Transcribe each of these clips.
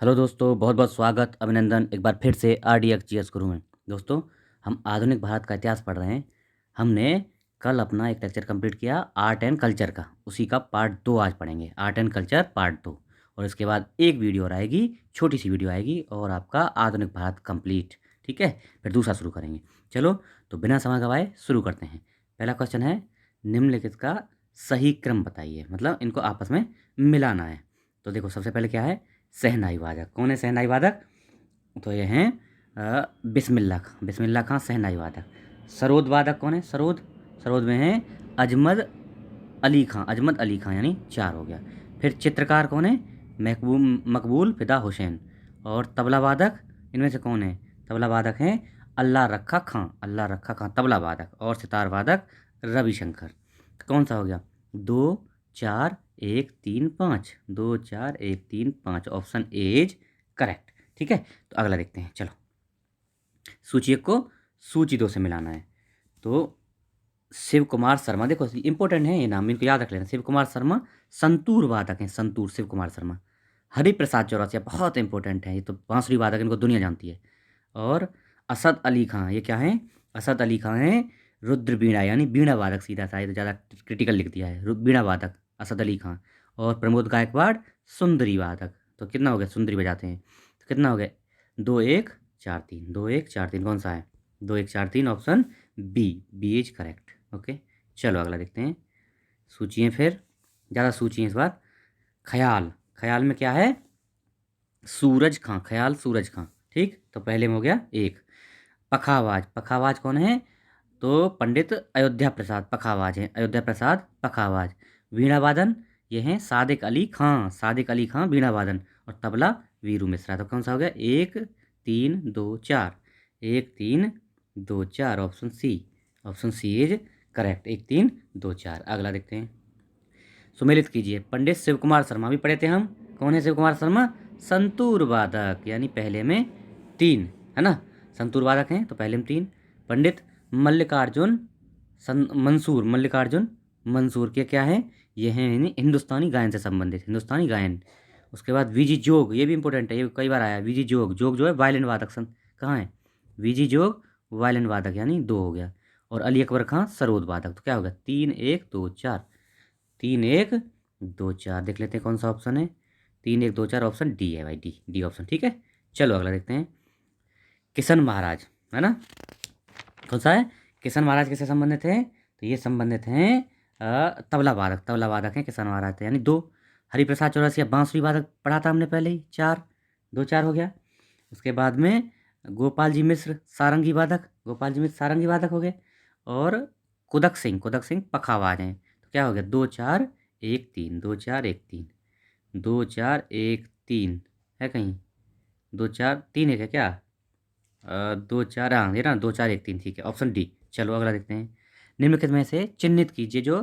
Hello दोस्तों, बहुत बहुत स्वागत, अभिनंदन एक बार फिर से RDX गुरु में। दोस्तों, हम आधुनिक भारत का इतिहास पढ़ रहे हैं। हमने कल अपना एक लेक्चर कंप्लीट किया आर्ट एंड कल्चर का, उसी का पार्ट 2 आज पढ़ेंगे, आर्ट एंड कल्चर पार्ट 2। और इसके बाद एक वीडियो और आएगी, छोटी सी वीडियो आएगी और आपका आधुनिक भारत कंप्लीट। ठीक है, फिर दूसरा शुरू करेंगे। चलो, तो बिना समय गवाए शुरू करते हैं। पहला क्वेश्चन है, निम्नलिखित का सही क्रम बताइए, मतलब इनको आपस में मिलाना है। तो देखो, सबसे पहले क्या है, शहनाई वादक। कौन है शहनाई वादक? तो ये हैं बिस्मिल्लाह खां। बिस्मिल्लाह खां शहनाई वादक। सरोद वादक कौन है? सरोद। सरोद में है अजमद अली खां। अजमद अली खां, यानी 4 हो गया। फिर चित्रकार कौन है? मकबूल फिदा हुसैन। और तबला वादक इनमें से कौन है? तबला वादक हैं अल्लाह रखा खां। अल्लाह रखा खां तबला वादक। और सितार वादक रविशंकर। कौन सा हो गया? 2 4 1 3 5। 2 4 1 3 5, ऑप्शन ए इज करेक्ट। ठीक है, तो अगला देखते हैं। चलो, सूची एक को सूची 2 से मिलाना है। तो शिव कुमार शर्मा, देखो इंपॉर्टेंट है ये नाम, इनको याद रख लेना। शिव कुमार शर्मा संतूर वादक हैं। संतूर शिव कुमार शर्मा। हरिप्रसाद चौरसिया बहुत इंपॉर्टेंट है, ये तो बांसुरी वादक, इनको दुनिया जानती है। और असद अली खां, ये क्या है? असद अली खां हैं रुद्र बीणा, यानी बीणा वादक। सीधा सा, ये तो ज़्यादा क्रिटिकल लिख दिया है, बीणा वादक असद अली खां। और प्रमोद गायकवाड़ सुंदरी वादक। तो कितना हो गया? सुंदरी बजाते हैं। तो कितना हो गया? 2 1 4 3। 2 1 4 3 कौन सा है? 2 1 4 3, option B. B is correct. Okay, चलो अगला देखते हैं। सूचियाँ फिर, ज़्यादा सूचियाँ इस बार। ख्याल। ख्याल में क्या है? सूरज खां। ख्याल सूरज खां। ठीक, तो पहले में हो गया एक। पखावाज। पखावाज कौन है? तो पंडित अयोध्या प्रसाद पखावाज हैं। अयोध्या प्रसाद पखावाज। वीणा वादन, ये हैं सादिक अली खां। सादिक अली खां वीणा वादन। और तबला वीरू मिश्रा। तो कौन सा हो गया? 1 3 2 4। 1 3 2 4, option C. Option C is correct. 1 3 2 4। अगला देखते हैं। सुमेलित कीजिए। पंडित शिव कुमार शर्मा भी पढ़े थे हम। कौन है शिव कुमार शर्मा? संतूर वादक, यानी पहले में 3 है ना। संतूर वादक हैं तो पहले में 3। पंडित मल्लिकार्जुन मंसूर। मल्लिकार्जुन मंसूर के क्या है? ये हैं यानी हिंदुस्तानी गायन से संबंधित, हिंदुस्तानी गायन। उसके बाद वीजी जोग, ये भी इंपॉर्टेंट है, ये कई बार आया। वीजी जोग, जोग जो है वायलिन वादक। कहाँ है? वीजी जोग वायलिन वादक, यानी 2 हो गया। और अली अकबर खां सरोद वादक। तो क्या होगा? 3 1 2 4। 3 1 2 4, देख लेते हैं कौन सा ऑप्शन है। 3 1 2 4, ऑप्शन डी है भाई, डी। डी ऑप्शन, ठीक है। चलो अगला देखते हैं। किशन महाराज, है ना। कौन सा है? किशन महाराज किससे संबंधित है? तो ये संबंधित हैं तबला वादक। तबला वादक हैं किशन महाराज, तो यानी 2। हरिप्रसाद चौरसिया बांसुरी वादक पढ़ा था हमने पहले ही, 4। 2 4 हो गया। उसके बाद में गोपाल जी मिश्र सारंगी वादक। गोपाल जी मिश्र सारंगी वादक हो गए। और कुदक सिंह पखावाज हैं। तो क्या हो गया? 2 4 1 3। 2 4 1 3। 2 4 1 3 है कहीं? 2 4 3 1 है क्या? 2 4, हाँ ये ना, 2 4 1 3, ठीक है, ऑप्शन डी। चलो अगला देखते हैं। निम्नलिखित में से चिन्हित कीजिए जो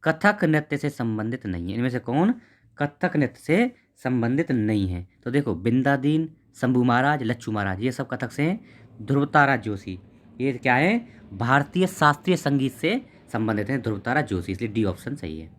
कथक नृत्य से संबंधित नहीं है। इनमें से कौन कथक नृत्य से संबंधित नहीं है? तो देखो, बिंदादीन, शंभू महाराज, लच्छू महाराज, ये सब कथक से हैं। ध्रुवतारा जोशी, ये क्या है? भारतीय शास्त्रीय संगीत से संबंधित हैं, ध्रुवतारा जोशी, इसलिए डी ऑप्शन सही है।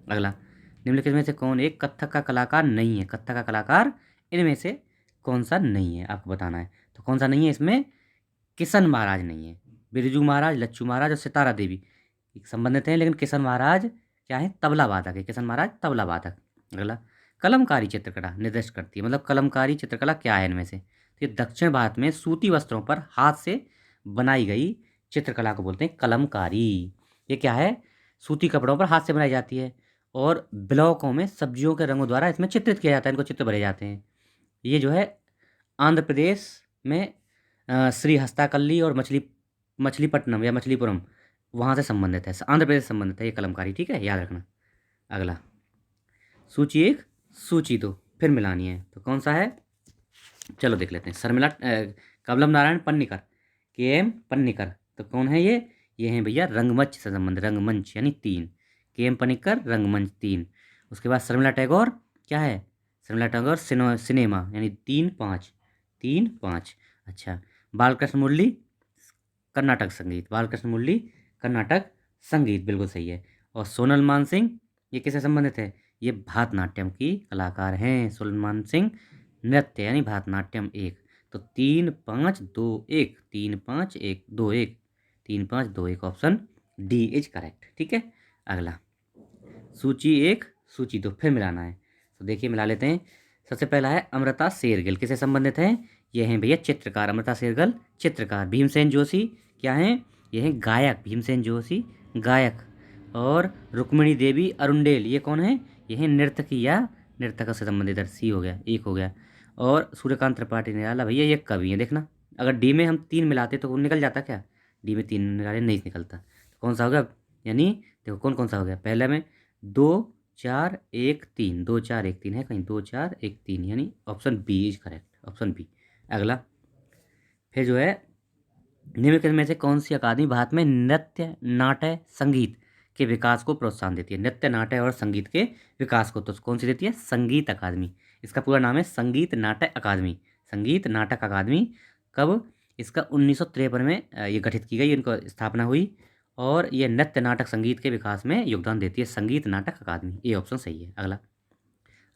अगला, निम्नलिखित में से कौन एक कथक का कलाकार नहीं है? कथक का कलाकार इनमें से कौन सा नहीं है, आपको बताना है। तो कौन सा नहीं है इसमें? किशन महाराज नहीं है। बिरजू महाराज, लच्छू महाराज और सितारा देवी संबंधित हैं, लेकिन किशन महाराज क्या है? तबला वादक है। किशन महाराज तबला वादक। अगला, कलमकारी चित्रकला निर्दिष्ट करती है, मतलब कलमकारी चित्रकला क्या है इनमें से? तो ये दक्षिण भारत में सूती वस्त्रों पर हाथ से बनाई गई चित्रकला को बोलते हैं कलमकारी। ये क्या है? सूती कपड़ों पर हाथ से बनाई जाती है और ब्लॉकों में सब्जियों के रंगों द्वारा इसमें चित्रित किया जाता है, इनको चित्र भरे जाते हैं। ये जो है आंध्र प्रदेश में श्री हस्ताकल्ली और मछलीपट्टनम या मछलीपुरम, वहाँ से संबंधित है, आंध्र प्रदेश से संबंधित है ये कलमकारी, ठीक है, याद रखना। अगला, सूची एक सूची दो फिर मिलानी है, तो कौन सा है? चलो देख लेते हैं। शर्मिला कमलम नारायण पन्निकर, KM पन्निकर। तो कौन है ये हैं भैया रंगमंच से संबंधित, रंगमंच यानी 3। KM पन्निकर रंगमंच 3। उसके बाद शर्मिला टैगोर क्या है? शर्मिला टैगोर सिनेमा, यानी 3 5। 3 5। अच्छा, बालकृष्ण मुरली कर्नाटक संगीत। बालकृष्ण मुरली कर्नाटक संगीत, बिल्कुल सही है। और सोनल मानसिंह, ये किससे संबंधित है? ये भरतनाट्यम की कलाकार हैं, सोनल मानसिंह नृत्य यानी भरतनाट्यम 1। तो 3 5 2 1, 3 5 1 2 1, 3 5 2 1 ऑप्शन डी इज करेक्ट। ठीक है, अगला सूची 1 सूची 2 फिर मिलाना है। तो देखिए मिला लेते हैं। सबसे पहला है अमृता शेरगिल, किससे संबंधित है? ये हैं भैया चित्रकार, अमृता शेरगिल चित्रकार। भीमसेन जोशी क्या हैं? ये हैं गायक, भीमसेन जोशी गायक। और रुक्मिणी देवी अरुंडेल ये कौन है? ये हैं नर्तकी या नर्तक से संबंधित। सी हो गया, एक हो गया। और सूर्यकांत त्रिपाठी निराला भैया ये कवि हैं। देखना अगर डी में हम 3 मिलाते तो वो निकल जाता क्या? डी में 3 मिलाते नहीं निकलता, तो कौन सा हो गया? यानी देखो कौन कौन सा हो गया। पहले में 2 4 1 3, 2 4 1 3 है कहीं, 2 4 1 3 यानी option B is correct, option B. अगला फिर जो है निम्नलिखित में से कौन सी अकादमी भारत में नृत्य नाट्य संगीत के विकास को प्रोत्साहन देती है? नृत्य नाट्य और संगीत के विकास को तो कौन सी देती है? संगीत अकादमी। इसका पूरा नाम है संगीत नाटक अकादमी। संगीत नाटक अकादमी कब? इसका 1953 में ये गठित की गई, इनको स्थापना हुई। और ये नृत्य नाटक संगीत के विकास में योगदान देती है संगीत नाटक अकादमी। ये ऑप्शन सही है। अगला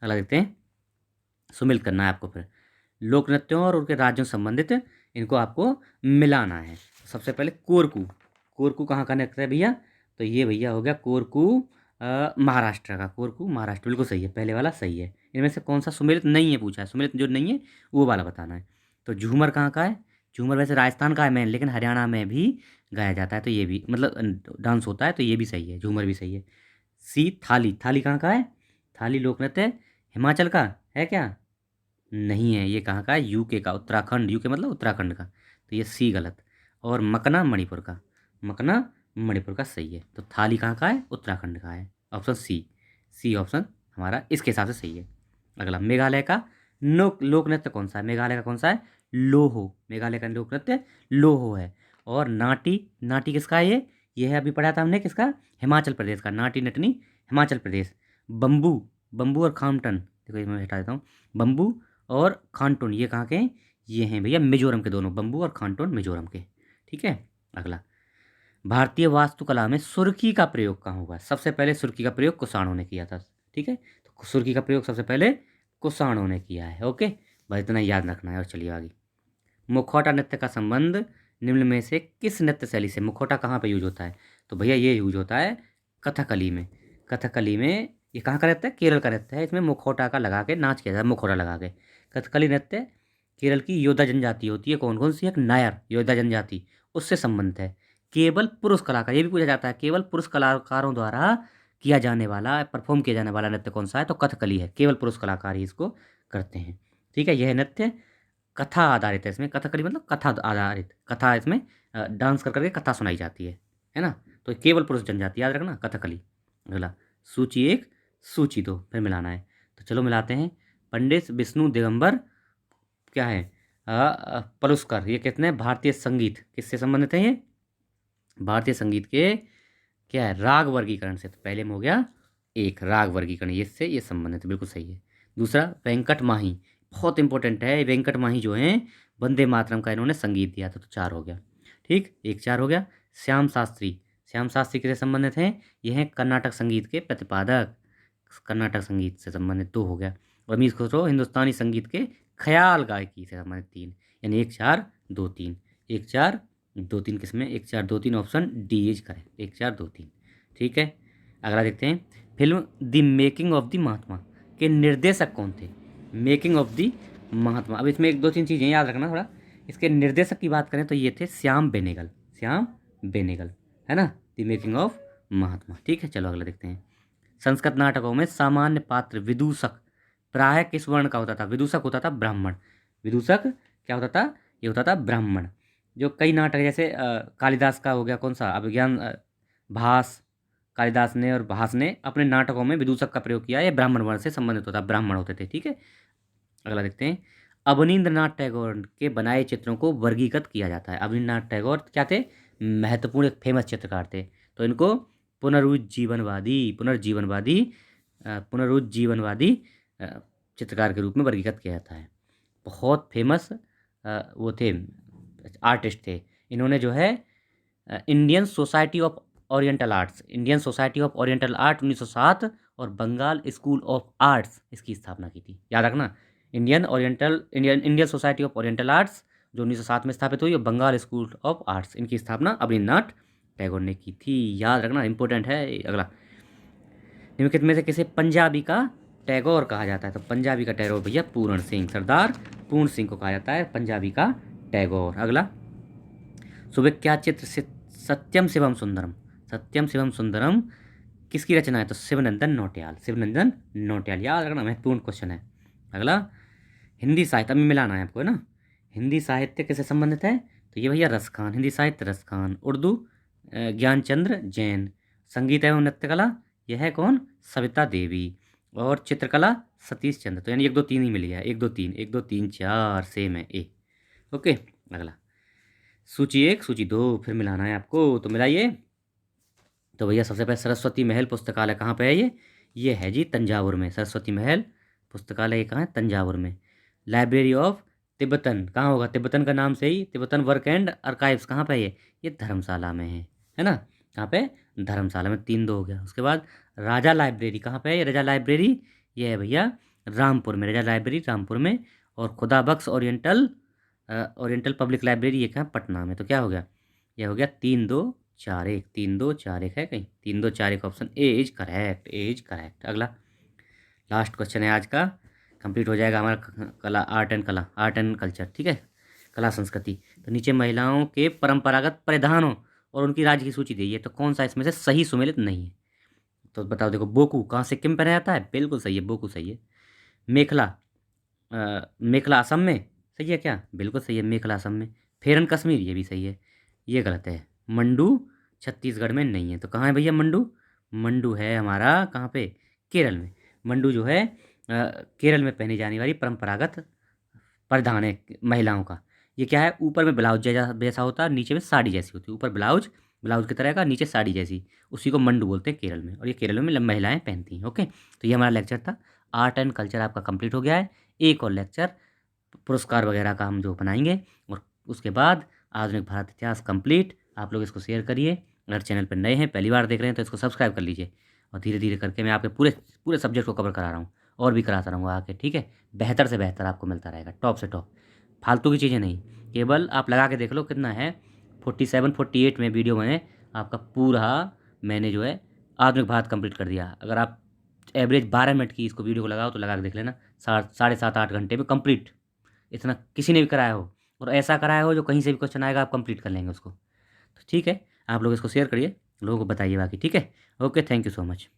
अगला देखते हैं, सुमिलित करना है आपको। फिर लोक नृत्यों और उनके राज्यों से संबंधित इनको आपको मिलाना है। सबसे पहले कोरकू, कोरकू कहाँ का नृत्य है भैया? तो ये भैया हो गया कोरकू महाराष्ट्र का। कोरकू महाराष्ट्र बिल्कुल सही है, पहले वाला सही है। इनमें से कौन सा सुमिलित नहीं है पूछा है, सुमिलित जो नहीं है वो वाला बताना है। तो झूमर कहाँ का है? झूमर वैसे राजस्थान का है मेन, लेकिन हरियाणा में भी गाया जाता है, तो ये भी मतलब डांस होता है, तो ये भी सही है, झूमर भी सही है। सी थाली, थाली कहाँ का है? थाली लोक नृत्य हिमाचल का है क्या? नहीं है, ये कहाँ का है? यूके का, उत्तराखंड, यूके मतलब उत्तराखंड का, तो ये सी गलत। और मकना मणिपुर का, मकना मणिपुर का सही है। तो थाली कहाँ का है? उत्तराखंड का है, ऑप्शन सी। सी ऑप्शन हमारा इसके हिसाब से सही है। अगला मेघालय का लोक नृत्य कौन सा है? मेघालय का कौन सा है? लोहो, मेघालय का लोक नृत्य लोहो है। और नाटी, नाटी किसका है ये है अभी पढ़ा था हमने, किसका? हिमाचल प्रदेश का, नाटी नटनी हिमाचल प्रदेश। बम्बू, बम्बू और खामटन, देखो ये मैं हटा देता हूँ। बम्बू और खानटोन ये कहाँ के हैं? ये हैं भैया मिजोरम के, दोनों बम्बू और खानटोन मिजोरम के। ठीक है, अगला भारतीय वास्तुकला में सुर्खी का प्रयोग कहाँ हुआ है? सबसे पहले सुर्खी का प्रयोग कुषाणों ने किया था। ठीक है, तो सुर्खी का प्रयोग सबसे पहले कुषाणों ने किया है। ओके, बस इतना याद रखना है। और चलिए आगे, मुखौटा नृत्य का संबंध निम्न में से किस नृत्य शैली से? मुखौटा कहाँ पे यूज होता है? तो भैया ये यूज होता है कथकली में। कथकली में ये कहाँ का नृत्य है? केरल का नृत्य है। इसमें मुखौटा का लगा के नाच किया जाता है, मुखौटा लगा के। कथकली नृत्य केरल की योद्धा जनजाति होती है, कौन कौन सी? एक नायर योद्धा जनजाति, उससे संबंधित है। केवल पुरुष कलाकार, ये भी पूछा जाता है, केवल पुरुष कलाकारों द्वारा किया जाने वाला, परफॉर्म किया जाने वाला नृत्य कौन सा है? तो कथकली है, केवल पुरुष कलाकार ही इसको करते हैं। ठीक है, यह नृत्य कथा आधारित है। इसमें कथकली मतलब कथा आधारित, कथा इसमें डांस कर करके कथा सुनाई जाती है ना? तो केवल पुरुष जनजाति, याद रखना कथकली। अगला सूची 1 सूची 2 फिर मिलाना है। तो चलो मिलाते हैं। पंडित विष्णु दिगंबर क्या है? पलुस्कर, ये कहते हैं भारतीय संगीत किससे संबंधित है? ये भारतीय संगीत के क्या है? राग वर्गीकरण से। तो पहले में हो गया एक राग वर्गीकरण, ये इससे ये संबंधित है, बिल्कुल सही है। दूसरा वेंकट माही, बहुत इंपॉर्टेंट है। वेंकट माही जो हैं वंदे मातरम का इन्होंने संगीत दिया था, तो 4 हो गया। ठीक, एक 4 हो गया। श्याम शास्त्री, श्याम शास्त्री किससे संबंधित हैं? ये हैं कर्नाटक संगीत के प्रतिपादक, कर्नाटक संगीत से संबंधित 2 हो गया। और रमेश खुसरो हिंदुस्तानी संगीत के ख्याल गायकी से संबंधित 3, यानी 1 4 2 3, 1 4 2 3 किसमें? 1 4 2 3 ऑप्शन डी इज करेक्ट, 1 4 2 3। ठीक है, अगला देखते हैं। Film the making of the Mahatma के निर्देशक कौन थे? मेकिंग ऑफ द महात्मा, अब इसमें 1 2 3 चीज़ें याद रखना थोड़ा। इसके निर्देशक की बात करें तो ये थे श्याम बेनेगल, श्याम बेनेगल, है ना? द मेकिंग ऑफ महात्मा। ठीक है, चलो अगला देखते हैं। संस्कृत नाटकों में सामान्य पात्र विदूषक प्राय किस वर्ण का होता था? विदूषक होता था ब्राह्मण। विदूषक क्या होता था? ये होता था ब्राह्मण। जो कई नाटक जैसे कालिदास का हो गया कौन सा? अभिज्ञान भास, कालिदास ने और भास ने अपने नाटकों में विदूषक का प्रयोग किया। ये ब्राह्मण वर्ण से संबंधित होता, ब्राह्मण होते थे। ठीक है, अगला देखते हैं। अवनींद्रनाथ टैगोर के बनाए चित्रों को वर्गीकृत किया जाता है। अवनींद्रनाथ टैगोर क्या थे? महत्वपूर्ण एक फेमस चित्रकार थे, तो इनको पुनरुज्जीवनवादी पुनर्जीवनवादी पुनरुज्जीवनवादी चित्रकार के रूप में वर्गीकृत किया जाता है। बहुत फेमस वो थे, आर्टिस्ट थे। इन्होंने जो है Indian society of oriental arts, Indian society of oriental art 1907 और बंगाल स्कूल ऑफ आर्ट्स इसकी स्थापना की थी। याद रखना, Indian society of oriental arts जो 1907 में स्थापित हुई, और बंगाल स्कूल ऑफ आर्ट्स, इनकी स्थापना अबनींद्रनाथ टैगोर ने की थी। याद रखना, इंपॉर्टेंट है। अगला, निम्नलिखित में से किसे पंजाबी का टैगोर कहा जाता है? तो पंजाबी का टैगोर भैया पूर्ण सिंह, सरदार पूर्ण सिंह को कहा जाता है पंजाबी का टैगोर। अगला, सुविख्यात चित्र से सत्यम शिवम सुंदरम, सत्यम शिवम सुंदरम किसकी रचना है? तो शिवनंदन नौटियाल, शिवनंदन नौटियाल। याद रखना, महत्वपूर्ण क्वेश्चन है। अगला, हिंदी साहित्य, अभी मिलाना है आपको, है ना। हिंदी साहित्य किससे संबंधित है? तो ये भैया रसखान, हिंदी साहित्य रसखान। उर्दू ज्ञानचंद्र जैन। संगीत एवं नृत्य कला, यह है कौन? सविता देवी। और चित्रकला सतीश चंद्र। तो यानी 1 2 3 ही मिली है, 1 2 3, 1 2 3 4 सेम है ए। ओके। अगला, सूची 1 सूची 2 फिर मिलाना है आपको, तो मिलाइए। तो भैया सबसे पहले सरस्वती महल पुस्तकालय कहाँ पे है? ये है जी तंजावुर में। सरस्वती महल पुस्तकालय ये कहाँ है? तंजावुर में। लाइब्रेरी ऑफ तिब्बतन कहाँ होगा? तिब्बतन का नाम से ही तिब्बतन वर्क एंड आर्काइव्स कहाँ पे है? ये धर्मशाला में है ना। कहाँ पे? धर्मशाला में। 3 2 हो गया। उसके बाद राजा लाइब्रेरी कहाँ पे है? ये राजा लाइब्रेरी ये है भैया रामपुर में, राजा लाइब्रेरी रामपुर में। और खुदा बख्श ओरिएंटल पब्लिक लाइब्रेरी ये कहाँ? पटना में। तो क्या हो गया? यह हो गया 3 2 4 1, 3 2 4 1 है कहीं? 3 2 4 1 option A is correct, A is correct. अगला, लास्ट क्वेश्चन है आज का, कंप्लीट हो जाएगा हमारा कला, आर्ट एंड कल्चर, ठीक है, कला संस्कृति। तो नीचे महिलाओं के परंपरागत परिधानों और उनकी राज्य की सूची दी है, तो कौन सा इसमें से सही सुमेलित नहीं है? तो बताओ। देखो, बोकू कहाँ सिक्किम पहना जाता है? बिल्कुल सही है, बोकू सही है। मेखला, मेखला असम में सही है क्या? बिल्कुल सही है, मेखला असम में। फेरन कश्मीर ये भी सही है, ये गलत है। मंडू छत्तीसगढ़ में नहीं है, तो कहाँ है भैया मंडू? मंडू है हमारा कहाँ पे? केरल में। मंडू जो है केरल में पहनी जाने वाली परंपरागत परिधान है महिलाओं का। ये क्या है? ऊपर में ब्लाउज जैसा होता है, नीचे में साड़ी जैसी होती है। ऊपर ब्लाउज ब्लाउज की तरह का, नीचे साड़ी जैसी, उसी को मंडू बोलते हैं केरल में, और ये केरल में महिलाएं पहनती हैं। ओके, तो ये हमारा लेक्चर था, आर्ट एंड कल्चर आपका कंप्लीट हो गया है। एक और लेक्चर पुरस्कार वगैरह का हम जो बनाएंगे, और उसके बाद आधुनिक भारत इतिहास कंप्लीट। आप लोग इसको शेयर करिए। अगर चैनल पर नए हैं, पहली बार देख रहे हैं, तो इसको सब्सक्राइब कर लीजिए। और धीरे धीरे करके मैं आपके पूरे पूरे सब्जेक्ट को कवर करा रहा हूँ, और भी कराता रहूँगा आके, ठीक है। बेहतर से बेहतर आपको मिलता रहेगा, टॉप से टॉप, फालतू की चीज़ें नहीं। केवल आप लगा के देख लो कितना है, 47 48 में वीडियो मैंने आपका पूरा मैंने जो है आधुनिक भारत कंप्लीट कर दिया। अगर आप एवरेज 12 मिनट की इसको वीडियो को लगाओ, तो लगा के देख लेना, 7.5 8 घंटे में कंप्लीट। इतना किसी ने भी कराया हो, और ऐसा कराया हो जो कहीं से भी क्वेश्चन आएगा आप कंप्लीट कर लेंगे उसको। तो ठीक है, आप लोग इसको शेयर करिए, लोगों को बताइए बाकी, ठीक है। Okay, thank you so much.